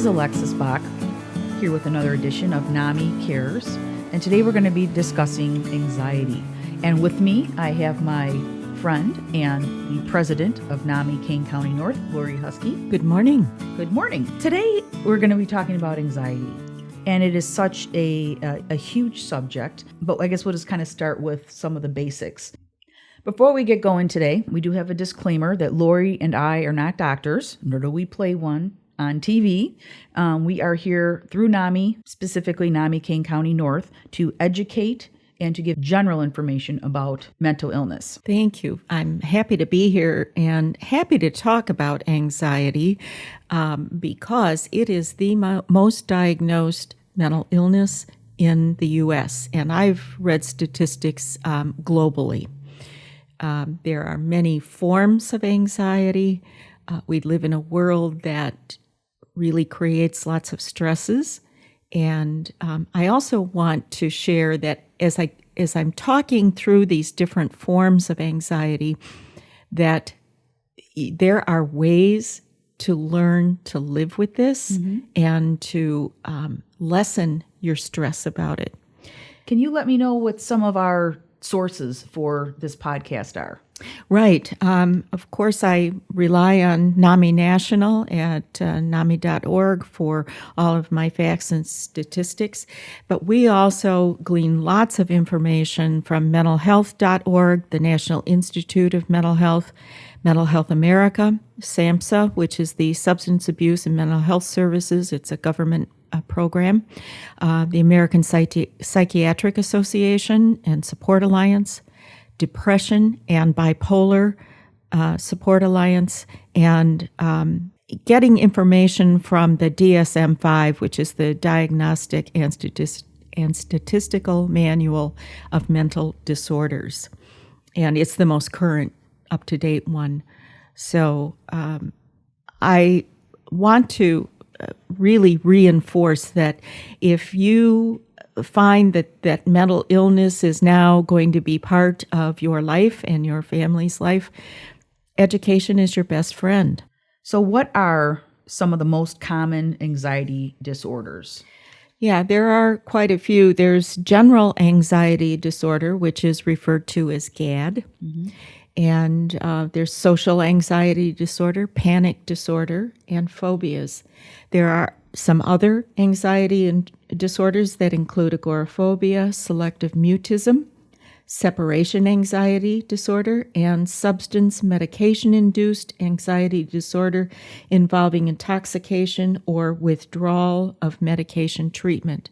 Alexis Bach, here with another edition of NAMI Cares, and today we're going to be discussing anxiety. And with me, I have my friend and the president of NAMI Kane County North, Lori Husky. Good morning. Good morning. Today, we're going to be talking about anxiety, and it is such a huge subject, but I guess we'll just kind of start with some of the basics. Before we get going today, we do have a disclaimer that Lori and I are not doctors, nor do we play one on TV. We are here through NAMI, specifically NAMI Kane County North, to educate and to give general information about mental illness. Thank you. I'm happy to be here and happy to talk about anxiety because it is the most diagnosed mental illness in the U.S., and I've read statistics globally. There are many forms of anxiety. We live in a world that really creates lots of stresses. And I also want to share that as I'm talking through these different forms of anxiety, that there are ways to learn to live with this and to lessen your stress about it. Can you let me know what some of our sources for this podcast are? Right. Of course, I rely on NAMI National at NAMI.org for all of my facts and statistics, but we also glean lots of information from mentalhealth.org, the National Institute of Mental Health, Mental Health America, SAMHSA, which is the Substance Abuse and Mental Health Services. It's a government program, the American Psychiatric Association and Support Alliance, Depression and Bipolar Support Alliance, and getting information from the DSM-5, which is the Diagnostic and Statistical Manual of Mental Disorders. And it's the most current, up-to-date one. So I want to really reinforce that if you find that mental illness is now going to be part of your life and your family's life, education is your best friend. So what are some of the most common anxiety disorders? Yeah, there are quite a few. There's general anxiety disorder, which is referred to as GAD. And there's social anxiety disorder, panic disorder, and phobias. There are some other anxiety and disorders that include agoraphobia, selective mutism, separation anxiety disorder, and substance medication-induced anxiety disorder involving intoxication or withdrawal of medication treatment.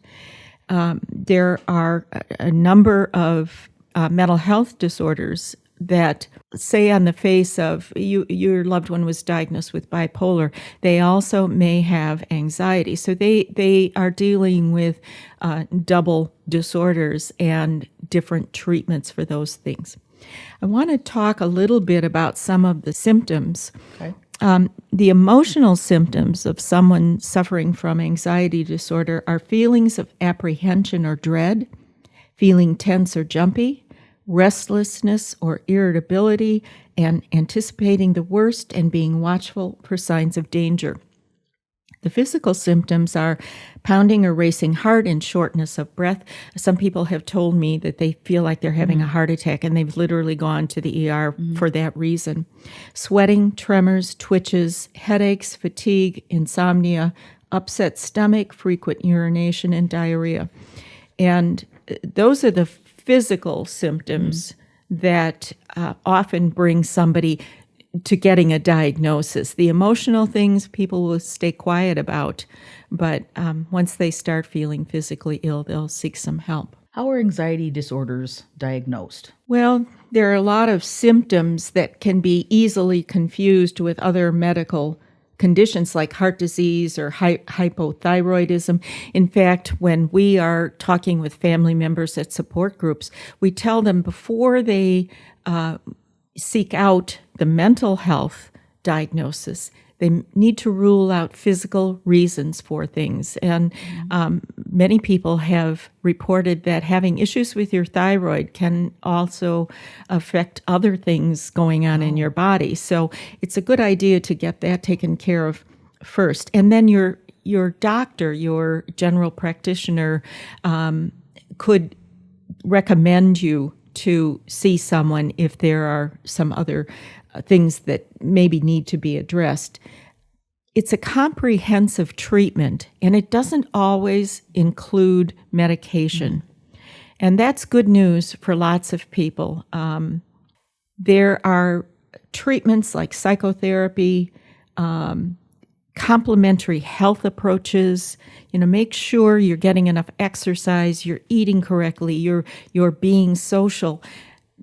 There are a number of mental health disorders that say on the face of your loved one was diagnosed with bipolar, they also may have anxiety. So they are dealing with double disorders and different treatments for those things. I want to talk a little bit about some of the symptoms. Okay. The emotional symptoms of someone suffering from anxiety disorder are feelings of apprehension or dread, feeling tense or jumpy, restlessness or irritability, and anticipating the worst and being watchful for signs of danger. The physical symptoms are pounding or racing heart and shortness of breath. Some people have told me that they feel like they're having a heart attack, and they've literally gone to the ER for that reason. Sweating, tremors, twitches, headaches, fatigue, insomnia, upset stomach, frequent urination, and diarrhea. And those are the physical symptoms that often bring somebody to getting a diagnosis. The emotional things people will stay quiet about, but once they start feeling physically ill, they'll seek some help. How are anxiety disorders diagnosed? Well, there are a lot of symptoms that can be easily confused with other medical conditions like heart disease or hypothyroidism. In fact, when we are talking with family members at support groups, we tell them before they seek out the mental health diagnosis, They need to rule out physical reasons for things. And many people have reported that having issues with your thyroid can also affect other things going on in your body. So it's a good idea to get that taken care of first. And then your doctor, your general practitioner, could recommend you to see someone if there are some other things that maybe need to be addressed. It's a comprehensive treatment, and it doesn't always include medication. And that's good news for lots of people. There are treatments like psychotherapy, complementary health approaches. Make sure you're getting enough exercise, you're eating correctly, you're being social,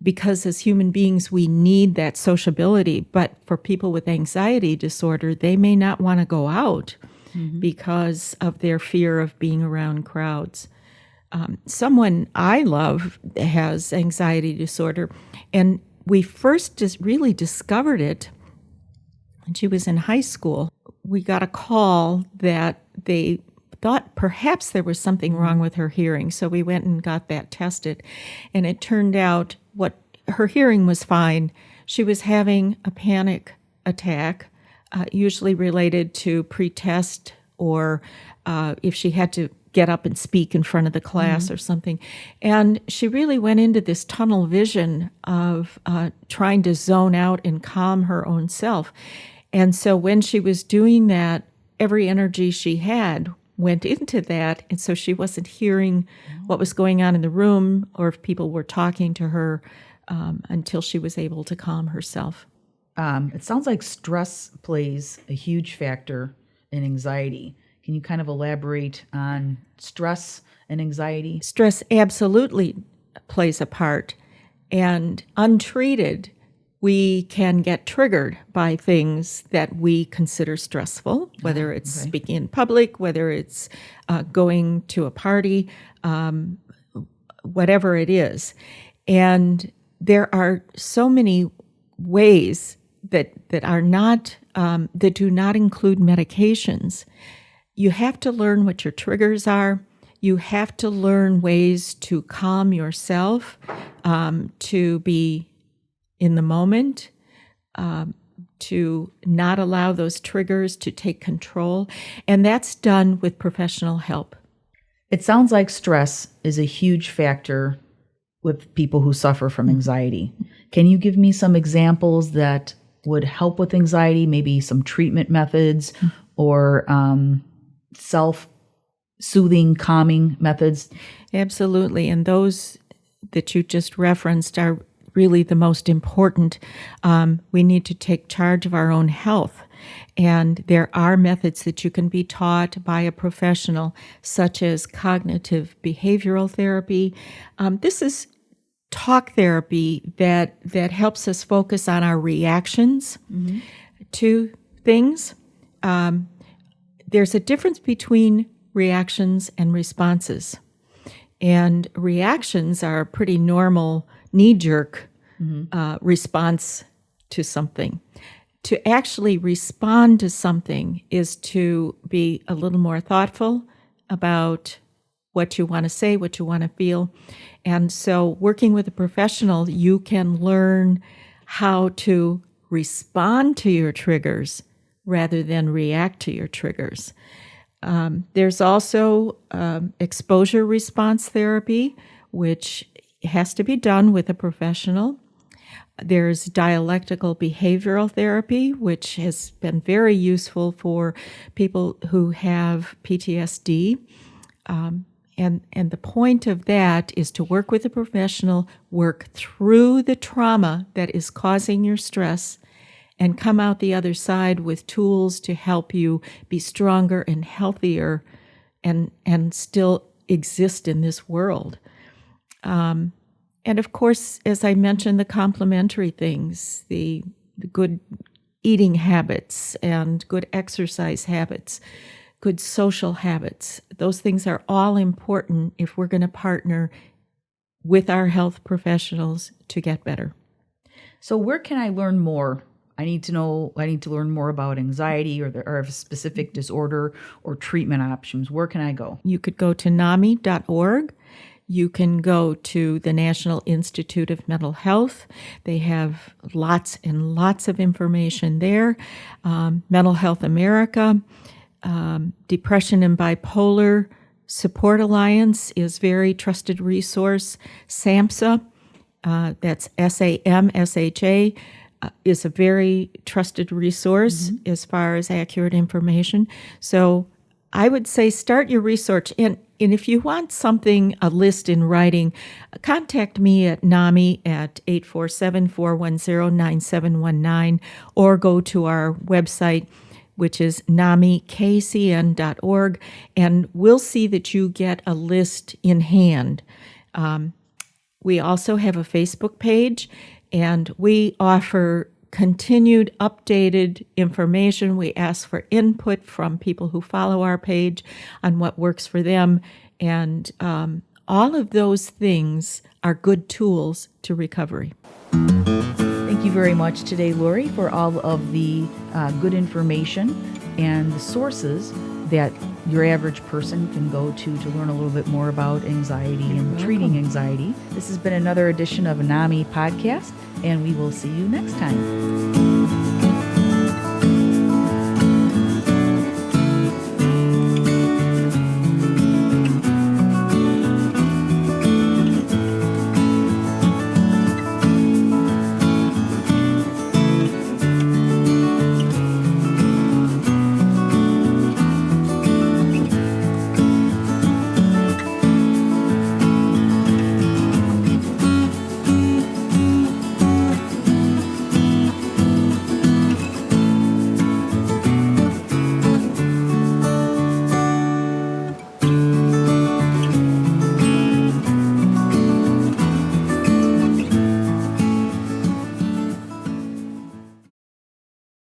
because as human beings, we need that sociability. But for people with anxiety disorder, they may not want to go out because of their fear of being around crowds. Someone I love has anxiety disorder, and we first just really discovered it when she was in high school. We got a call that they thought perhaps there was something wrong with her hearing. So we went and got that tested. And it turned out her hearing was fine. She was having a panic attack, usually related to pre-test or if she had to get up and speak in front of the class or something. And she really went into this tunnel vision of trying to zone out and calm her own self. And so when she was doing that, every energy she had went into that. And so she wasn't hearing what was going on in the room or if people were talking to her until she was able to calm herself. It sounds like stress plays a huge factor in anxiety. Can you kind of elaborate on stress and anxiety? Stress absolutely plays a part. And untreated, we can get triggered by things that we consider stressful, whether it's speaking in public, whether it's going to a party, whatever it is. And there are so many ways that are not, that do not include medications. You have to learn what your triggers are. You have to learn ways to calm yourself, to be in the moment, to not allow those triggers to take control. And that's done with professional help. It sounds like stress is a huge factor with people who suffer from anxiety. Can you give me some examples that would help with anxiety, maybe some treatment methods or self-soothing, calming methods? Absolutely. And those that you just referenced are really the most important. We need to take charge of our own health. And there are methods that you can be taught by a professional, such as cognitive behavioral therapy. This is talk therapy that helps us focus on our reactions to things. There's a difference between reactions and responses. And reactions are a pretty normal knee-jerk response to something. To actually respond to something is to be a little more thoughtful about what you want to say, what you want to feel. And so working with a professional, you can learn how to respond to your triggers rather than react to your triggers. There's also exposure response therapy, which has to be done with a professional. There's dialectical behavioral therapy, which has been very useful for people who have PTSD. And the point of that is to work with a professional, work through the trauma that is causing your stress, and come out the other side with tools to help you be stronger and healthier and still exist in this world. And of course, as I mentioned, the complementary things, the good eating habits and good exercise habits, good social habits, those things are all important if we're going to partner with our health professionals to get better. So where can I learn more I need to learn more about anxiety or a specific disorder or treatment options. Where can I go? You could go to NAMI.org. You can go to the National Institute of Mental Health. They have lots and lots of information there. Mental Health America, Depression and Bipolar Support Alliance is very trusted resource. SAMHSA, that's SAMSHA, is a very trusted resource as far as accurate information. So I would say start your research. And if you want something, a list in writing, contact me at NAMI at 847-410-9719 or go to our website, which is namikcn.org, and we'll see that you get a list in hand. We also have a Facebook page, and we offer continued updated information. We ask for input from people who follow our page on what works for them. And all of those things are good tools to recovery. Thank you very much today, Lori, for all of the good information and the sources that your average person can go to learn a little bit more about anxiety and treating anxiety. This has been another edition of NAMI Podcast, and we will see you next time.